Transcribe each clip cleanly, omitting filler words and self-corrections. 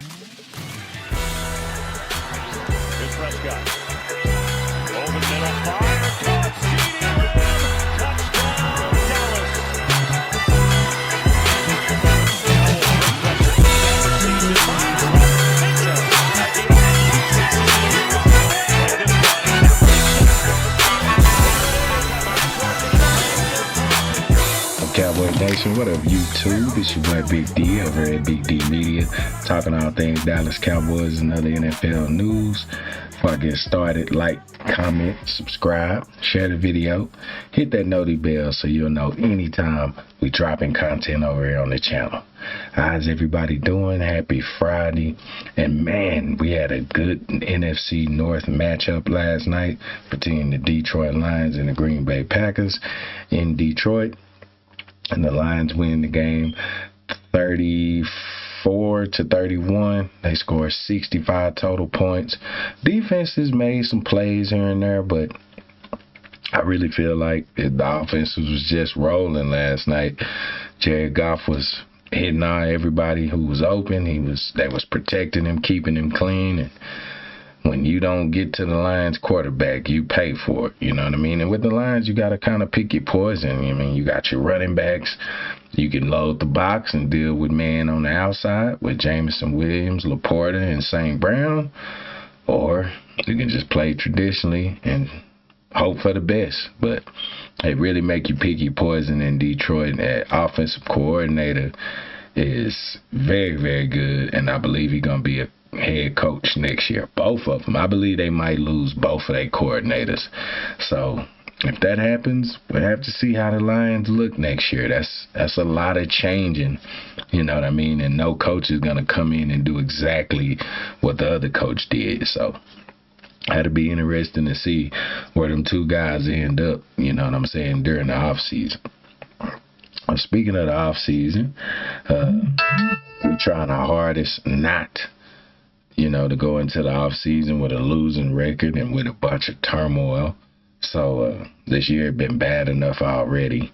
Here's Prescott. Over the middle, fire, caught, CeeDee Lamb, touchdown, Dallas. Cowboy Nation, what up YouTube? It's your boy Big D over at Big D Media, talking all things Dallas Cowboys and other NFL news. Before I get started, like, comment, subscribe, share the video, hit that noti bell so you'll know anytime we dropping content over here on the channel. How's everybody doing? Happy Friday. And man, we had a good NFC North matchup last night between the Detroit Lions and the Green Bay Packers in Detroit. And the Lions win the game 34-31. They scored 65 total points. Defenses made some plays here and there, but I really feel like the offense was just rolling last night. Jared Goff was hitting on everybody who was open. They was protecting him, keeping him clean. And when you don't get to the Lions quarterback, you pay for it, you know what I mean? And with the Lions, you got to kind of pick your poison. I mean, you got your running backs. You can load the box and deal with man on the outside with Jameson Williams, Laporta, and St. Brown. Or you can just play traditionally and hope for the best. But it really make you pick your poison in Detroit. That offensive coordinator is very, very good, and I believe he's going to be a head coach next year. Both of them. I believe they might lose both of their coordinators. So if that happens, we'll have to see how the Lions look next year. That's a lot of changing, you know what I mean? And no coach is going to come in and do exactly what the other coach did. So that'll be interesting to see where them two guys end up, you know what I'm saying, during the offseason. Speaking of the offseason, we're trying our hardest not to go into the offseason with a losing record and with a bunch of turmoil. So this year has been bad enough already.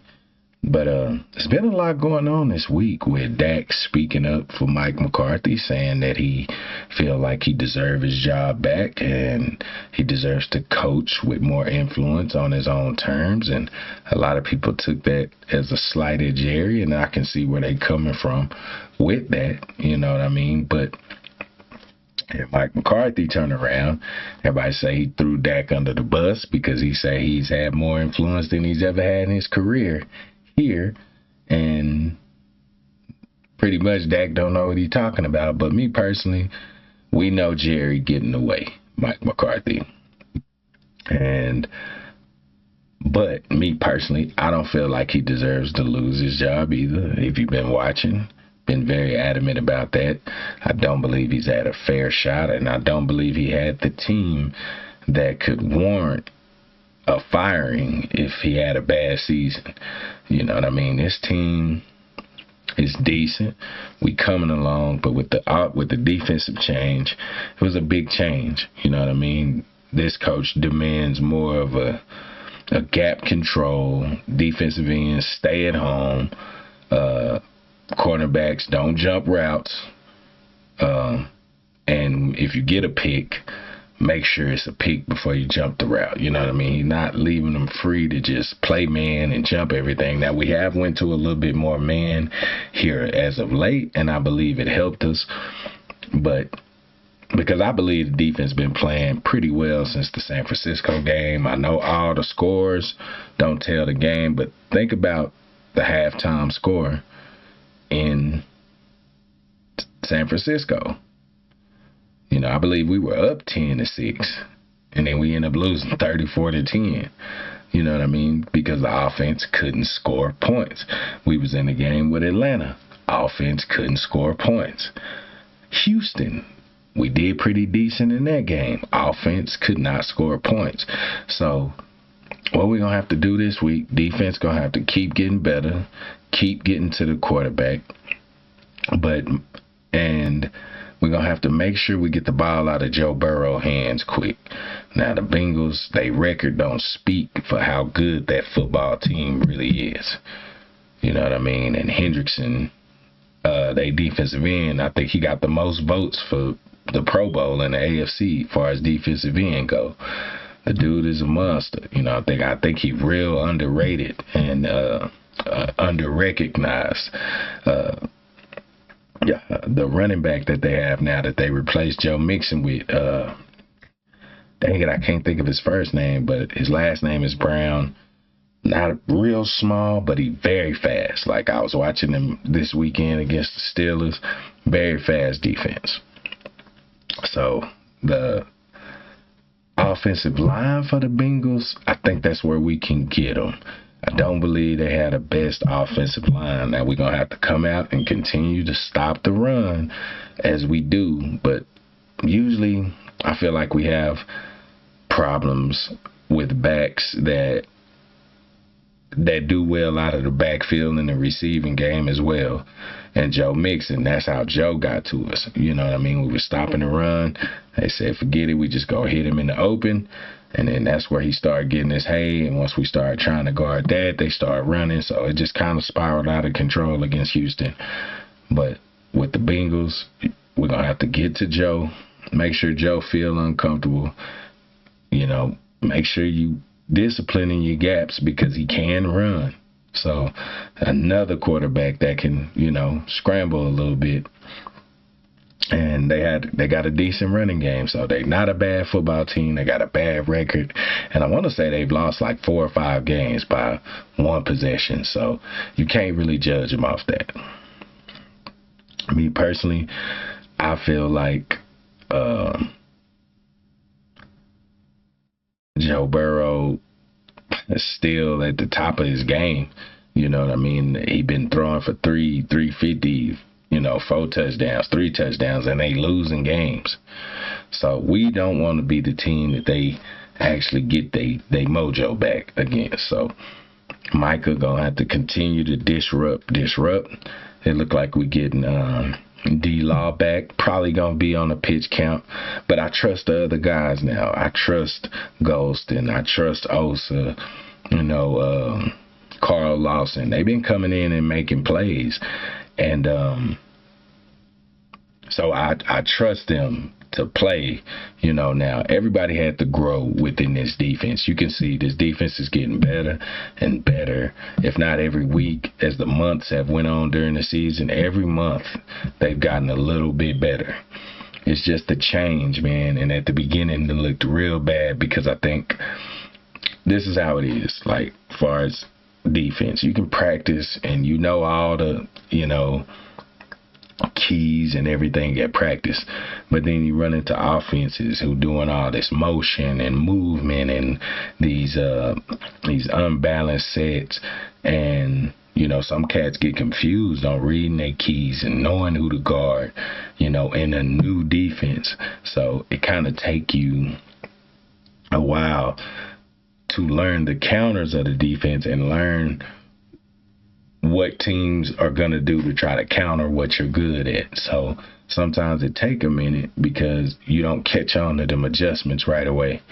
But there's been a lot going on this week with Dak speaking up for Mike McCarthy, saying that he feel like he deserves his job back and he deserves to coach with more influence on his own terms. And a lot of people took that as a slight at Jerry, and I can see where they coming from with that, you know what I mean? But and Mike McCarthy turned around. Everybody say he threw Dak under the bus because he said he's had more influence than he's ever had in his career here. And pretty much Dak don't know what he's talking about. But me personally, we know Jerry getting away, Mike McCarthy. But me personally, I don't feel like he deserves to lose his job either. If you've been watching, been very adamant about that. I don't believe he's had a fair shot, and I don't believe he had the team that could warrant a firing if he had a bad season. You know what I mean? This team is decent. We coming along, but with the defensive change, it was a big change. You know what I mean? This coach demands more of a gap control, defensive ends stay at home, cornerbacks don't jump routes, and if you get a pick, make sure it's a pick before you jump the route. You know what I mean? He's not leaving them free to just play man and jump everything. Now, we have went to a little bit more man here as of late, and I believe it helped us. But because I believe the defense been playing pretty well since the San Francisco game. I know all the scores don't tell the game, but think about the halftime score in San Francisco. You know, I believe we were up 10-6, and then we ended up losing 34-10. You know what I mean? Because the offense couldn't score points. We was in the game with Atlanta. Offense couldn't score points. Houston, we did pretty decent in that game. Offense could not score points. So what we're going to have to do this week, defense going to have to keep getting better, keep getting to the quarterback. And we're going to have to make sure we get the ball out of Joe Burrow's hands quick. Now, the Bengals, their record don't speak for how good that football team really is. You know what I mean? And Hendrickson, they defensive end. I think he got the most votes for the Pro Bowl in the AFC as far as defensive end go. The dude is a monster. I think he real underrated and under-recognized. The running back that they have now that they replaced Joe Mixon with, dang it, I can't think of his first name, but his last name is Brown. Not real small, but he very fast. Like, I was watching him this weekend against the Steelers. Very fast defense. So, the offensive line for the Bengals, I think that's where we can get them. I don't believe they had the best offensive line. Now, we're going to have to come out and continue to stop the run as we do. But usually, I feel like we have problems with backs that do well out of the backfield in the receiving game as well. And Joe Mixon, that's how Joe got to us. You know what I mean? We were stopping the run. They said, forget it. We just go hit him in the open. And then that's where he started getting his hay. And once we started trying to guard that, they started running. So it just kind of spiraled out of control against Houston. But with the Bengals, we're going to have to get to Joe. Make sure Joe feel uncomfortable. Make sure you disciplining your gaps because he can run. So another quarterback that can, scramble a little bit. And they got a decent running game. So they're not a bad football team. They got a bad record. And I want to say they've lost like 4 or 5 games by 1 possession. So you can't really judge them off that. Me personally, I feel like Joe Burrow is still at the top of his game. You know what I mean? He been throwing for 350, 4 touchdowns, 3 touchdowns, and they losing games. So we don't want to be the team that they actually get they mojo back against. So Micah gonna have to continue to disrupt. It look like we getting D-Law back, probably gonna be on a pitch count, but I trust the other guys now. I trust Ghost and I trust Osa, Carl Lawson. They've been coming in and making plays, and so I trust them to play. Now everybody had to grow within this defense. You can see this defense is getting better and better, if not every week as the months have went on during the season. Every month they've gotten a little bit better. It's just a change, man. And at the beginning it looked real bad because I think this is how it is. Like, as far as defense, you can practice and all the keys and everything at practice, but then you run into offenses who doing all this motion and movement and these unbalanced sets, and some cats get confused on reading their keys and knowing who to guard, in a new defense. So it kind of take you a while to learn the counters of the defense and learn what teams are going to do to try to counter what you're good at. So sometimes it take a minute because you don't catch on to them adjustments right away.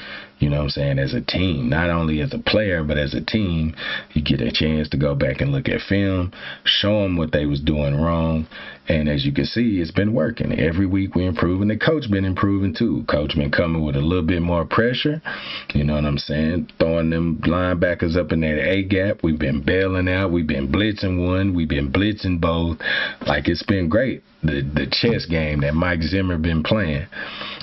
You know what I'm saying? As a team, not only as a player, but as a team, you get a chance to go back and look at film, show them what they was doing wrong. And as you can see, it's been working. Every week we're improving. The coach been improving too. Coach been coming with a little bit more pressure. You know what I'm saying? Throwing them linebackers up in that A gap. We've been bailing out. We've been blitzing one. We've been blitzing both. Like, it's been great. The chess game that Mike Zimmer been playing.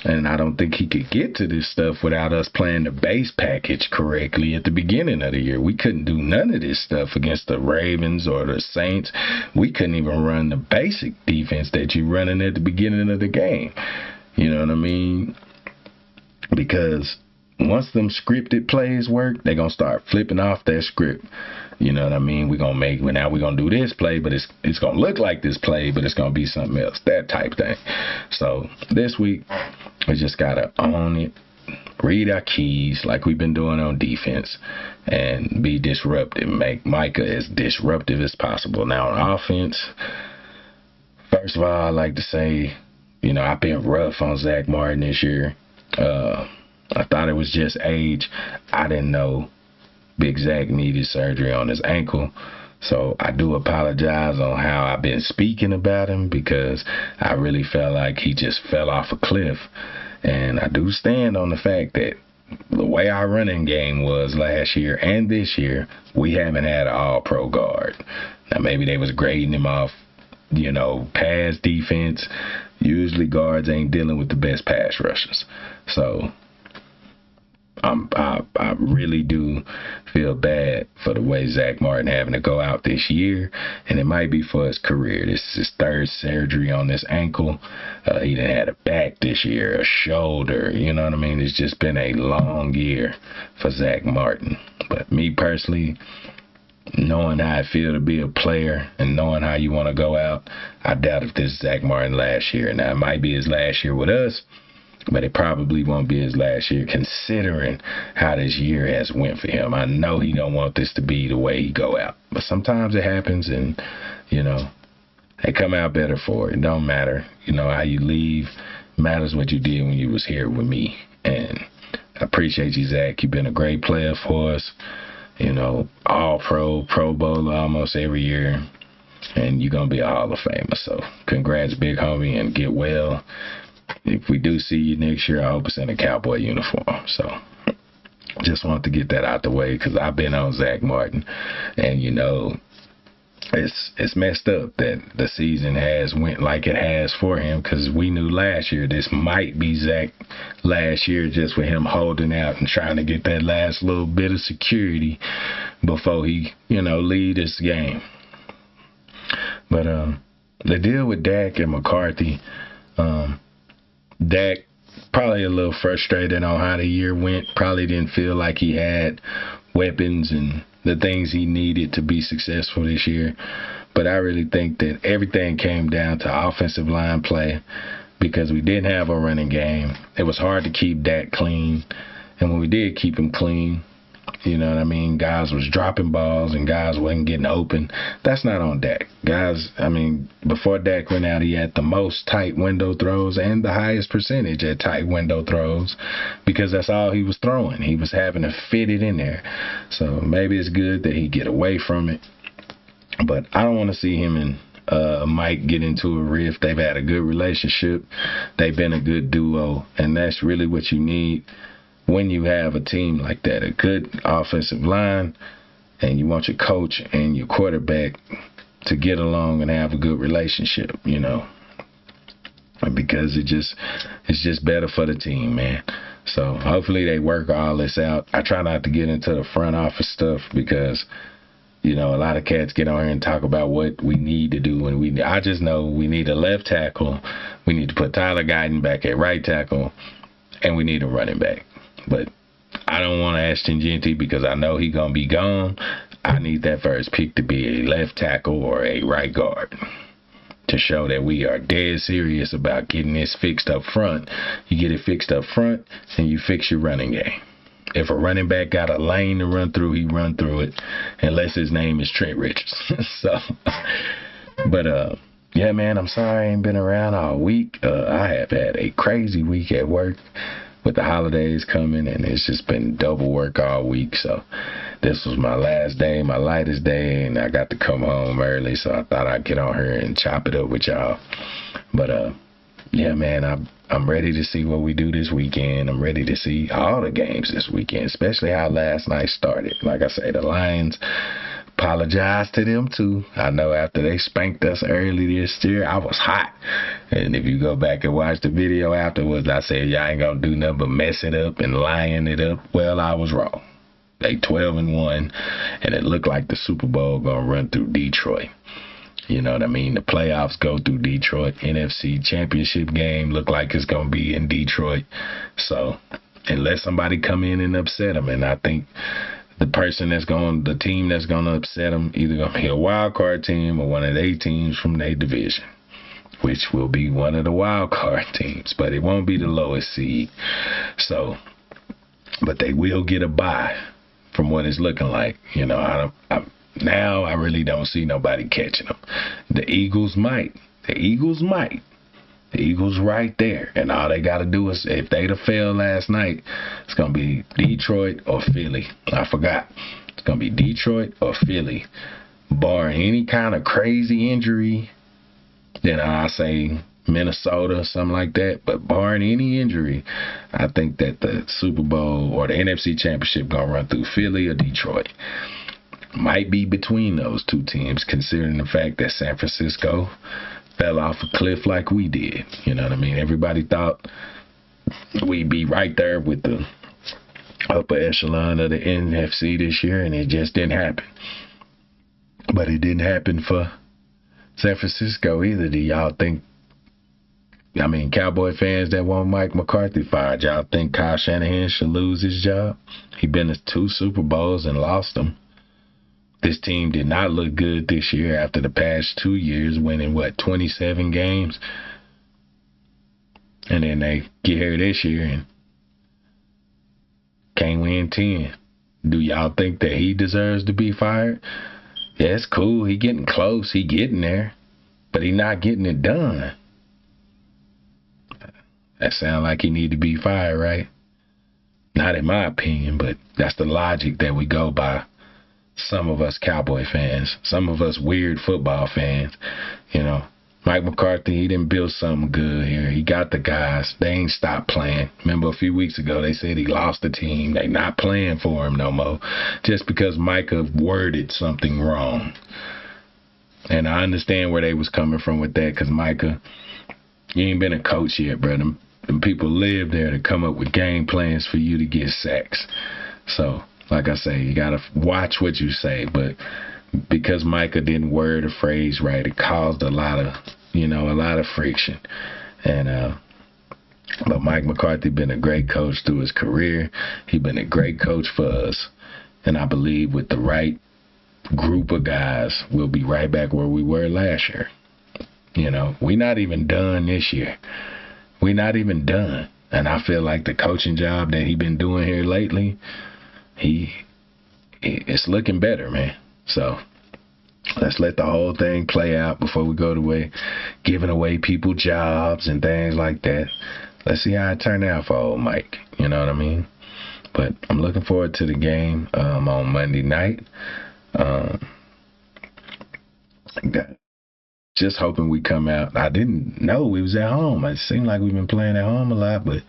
And I don't think he could get to this stuff without us playing the base package correctly at the beginning of the year. We couldn't do none of this stuff against the Ravens or the Saints. We couldn't even run the basic defense that you running at the beginning of the game. You know what I mean? Because once them scripted plays work, they're going to start flipping off that script. You know what I mean? We're going to do this play, but it's going to look like this play, but it's going to be something else. That type thing. So this week, we just got to own it, read our keys like we've been doing on defense, and be disruptive. Make Micah as disruptive as possible. Now, on offense, first of all, I like to say, I've been rough on Zach Martin this year. I thought it was just age. I didn't know Big Zach needed surgery on his ankle. So I do apologize on how I've been speaking about him, because I really felt like he just fell off a cliff. And I do stand on the fact that the way our running game was last year and this year, we haven't had an all-pro guard. Now, maybe they was grading him off, pass defense. Usually guards ain't dealing with the best pass rushers. So I really do feel bad for the way Zach Martin having to go out this year, and it might be for his career. This is his third surgery on this ankle. He done had a back this year, a shoulder, you know what I mean? It's just been a long year for Zach Martin. But me personally, knowing how I feel to be a player and knowing how you want to go out, I doubt if this is Zach Martin last year. Now, it might be his last year with us, but it probably won't be his last year, considering how this year has went for him. I know he don't want this to be the way he go out, but sometimes it happens, and they come out better for it. It don't matter, how you leave. It matters what you did when you was here with me. And I appreciate you, Zach. You've been a great player for us. All Pro Bowler almost every year, and you're gonna be a Hall of Famer. So congrats, big homie, and get well. If we do see you next year, I hope it's in a Cowboy uniform. So just wanted to get that out the way, because I've been on Zach Martin, and it's messed up that the season has went like it has for him, because we knew last year this might be Zach last year, just with him holding out and trying to get that last little bit of security before he lead this game. But the deal with Dak and McCarthy, Dak probably a little frustrated on how the year went. Probably didn't feel like he had weapons and the things he needed to be successful this year. But I really think that everything came down to offensive line play, because we didn't have a running game. It was hard to keep Dak clean. And when we did keep him clean, guys was dropping balls and guys wasn't getting open. That's not on Dak. Guys, before Dak went out, he had the most tight window throws and the highest percentage at tight window throws, because that's all he was throwing. He was having to fit it in there. So maybe it's good that he get away from it. But I don't want to see him and Mike get into a rift. They've had a good relationship. They've been a good duo, and that's really what you need when you have a team like that, a good offensive line, and you want your coach and your quarterback to get along and have a good relationship, because it's just better for the team, man. So hopefully they work all this out. I try not to get into the front office stuff, because a lot of cats get on here and talk about what we need to do. And I just know we need a left tackle. We need to put Tyler Guyton back at right tackle, and we need a running back. But I don't want Ashton Jeanty, because I know he's going to be gone. I need that first pick to be a left tackle or a right guard, to show that we are dead serious about getting this fixed up front. You get it fixed up front, and you fix your running game. If a running back got a lane to run through, he run through it, unless his name is Trent Richardson. Yeah, man, I'm sorry I ain't been around all week. I have had a crazy week at work with the holidays coming, and it's just been double work all week. So this was my last day, my lightest day, and I got to come home early, so I thought I'd get on here and chop it up with y'all. But yeah, man, I'm ready to see what we do this weekend. I'm ready to see all the games this weekend, especially how last night started. Like I say, the Lions, apologize to them too. I know after they spanked us early this year, I was hot. And if you go back and watch the video afterwards, I said, y'all ain't gonna do nothing but mess it up and line it up. Well, I was wrong. They 12-1, and it looked like the Super Bowl gonna run through Detroit. You know what I mean? The playoffs go through Detroit. NFC Championship game look like it's gonna be in Detroit. So unless somebody come in and upset them, and I think the team that's gonna upset them either gonna be a wild card team or one of their teams from their division, which will be one of the wild card teams, but it won't be the lowest seed. So, but they will get a bye from what it's looking like. Now I really don't see nobody catching them. The Eagles might. The Eagles right there. And all they got to do is, if they'd have failed last night, it's going to be Detroit or Philly. I forgot. It's going to be Detroit or Philly barring any kind of crazy injury, then I say Minnesota, something like that. But barring any injury, I think that the Super Bowl or the NFC Championship gonna run through Philly or Detroit. Might be between those two teams, considering the fact that San Francisco fell off a cliff like we did. You know what I mean? Everybody thought we'd be right there with the upper echelon of the NFC this year, and it just didn't happen. But it didn't happen for San Francisco either. Do y'all think, I mean, Cowboy fans that want Mike McCarthy fired, y'all think Kyle Shanahan should lose his job? He been to 2 Super Bowls and lost them. This team did not look good this year after the past 2 years, winning, 27 games? And then they get here this year and can't win 10. Do y'all think that he deserves to be fired? Yeah, it's cool. He getting close. He getting there. But he not getting it done. That sound like he need to be fired, right? Not in my opinion, but that's the logic that we go by. Some of us Cowboy fans, some of us weird football fans, you know. Mike McCarthy, he didn't build something good here. He got the guys. They ain't stopped playing. Remember a few weeks ago they said he lost the team. They not playing for him no more just because Micah worded something wrong. And I understand where they was coming from with that, because Micah, you ain't been a coach yet, bro. Them people live there to come up with game plans for you to get sacks. So, like I say, you got to watch what you say. But because Micah didn't word a phrase right, it caused a lot of friction. And but Mike McCarthy been a great coach through his career. He been a great coach for us. And I believe with the right group of guys, we'll be right back where we were last year. You know, we're not even done this year. We're not even done. And I feel like the coaching job that he been doing here lately, it's looking better, man. So let's let the whole thing play out before we go to giving away people jobs and things like that. Let's see how it turned out for old Mike. You know what I mean? But I'm looking forward to the game on Monday night. Just hoping we come out. I didn't know we was at home. It seemed like we've been playing at home a lot, but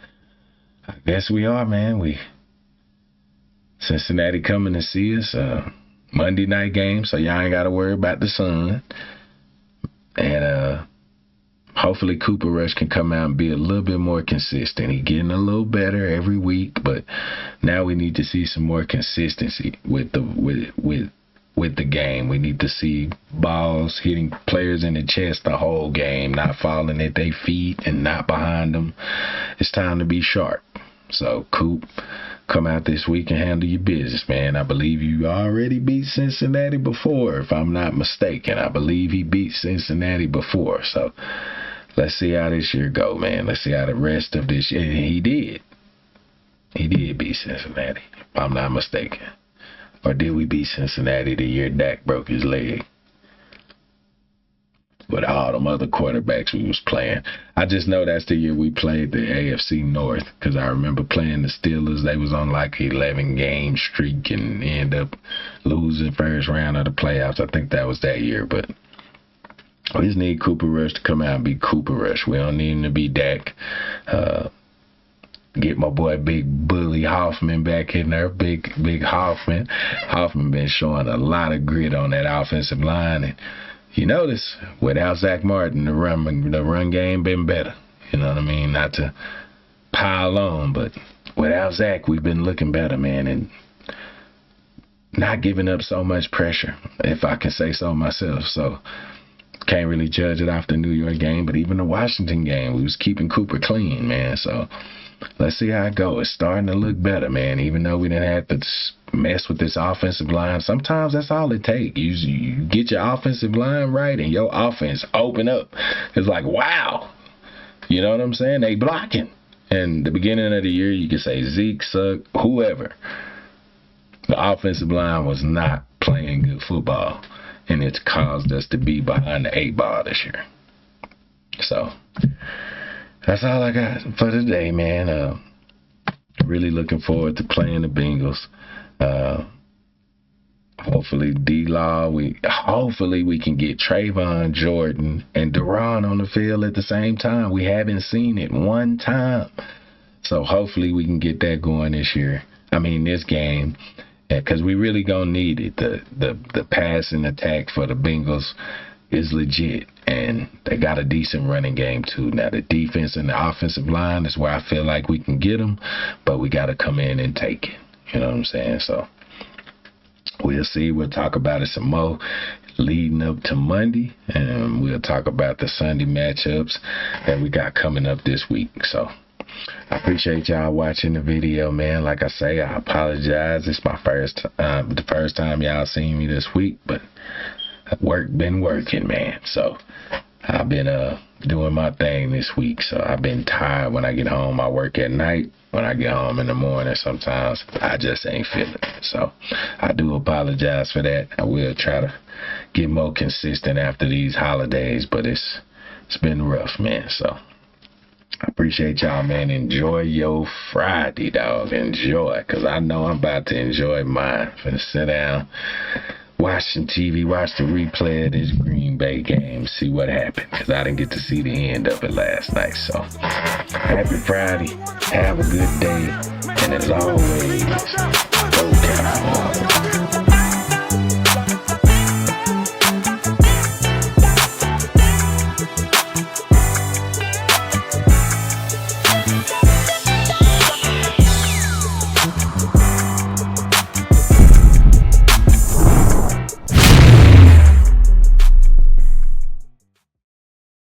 I guess we are, man. Cincinnati coming to see us. Monday night game, so y'all ain't got to worry about the sun. And hopefully Cooper Rush can come out and be a little bit more consistent. He's getting a little better every week, but now we need to see some more consistency with the game. We need to see balls hitting players in the chest the whole game, not falling at their feet and not behind them. It's time to be sharp. So, Coop, come out this week and handle your business, man. I believe you already beat Cincinnati before, if I'm not mistaken. I believe he beat Cincinnati before. So, let's see how this year go, man. Let's see how the rest of this year. He did. He did beat Cincinnati, if I'm not mistaken. Or did we beat Cincinnati the year Dak broke his leg? With all them other quarterbacks we was playing. I just know that's the year we played the AFC North, because I remember playing the Steelers. They was on like an 11-game streak and end up losing first round of the playoffs. I think that was that year. But we just need Cooper Rush to come out and be Cooper Rush. We don't need him to be Dak. Get my boy Big Bully Hoffman back in there. Big Hoffman. Hoffman been showing a lot of grit on that offensive line. And you notice, without Zach Martin, the run game been better. You know what I mean? Not to pile on, but without Zach, we've been looking better, man, and not giving up so much pressure, if I can say so myself. So, can't really judge it off the New York game, but even the Washington game, we was keeping Cooper clean, man. So, let's see how it goes. It's starting to look better, man, even though we didn't have to mess with this offensive line. Sometimes that's all it takes. You get your offensive line right and your offense open up. It's like, wow. You know what I'm saying? They blocking. And the beginning of the year, you can say Zeke sucked, whoever. The offensive line was not playing good football, and it's caused us to be behind the 8 ball this year. So, that's all I got for today, man. Really looking forward to playing the Bengals. Hopefully D-Law, hopefully we can get Trayvon, Jordan, and Deron on the field at the same time. We haven't seen it one time. So hopefully we can get that going this game. Because we really gonna need it. The passing attack for the Bengals is legit, and they got a decent running game too. Now the defense and the offensive line is where I feel like we can get them, but we got to come in and take it. You know what I'm saying? So we'll see. We'll talk about it some more leading up to Monday, and we'll talk about the Sunday matchups that we got coming up this week. So I appreciate y'all watching the video, man. Like I say, I apologize. It's my the first time y'all seen me this week, but been working, man. So I've been doing my thing this week. So I've been tired when I get home. I work at night. When I get home in the morning, sometimes I just ain't feeling it. So I do apologize for that. I will try to get more consistent after these holidays, but it's been rough, man. So I appreciate y'all, man. Enjoy your Friday, dog. Enjoy, because I know I'm about to enjoy mine. Finna sit down, watch some TV, watch the replay of this Green Bay game, see what happened, because I didn't get to see the end of it last night. So happy Friday. Have a good day. And as always,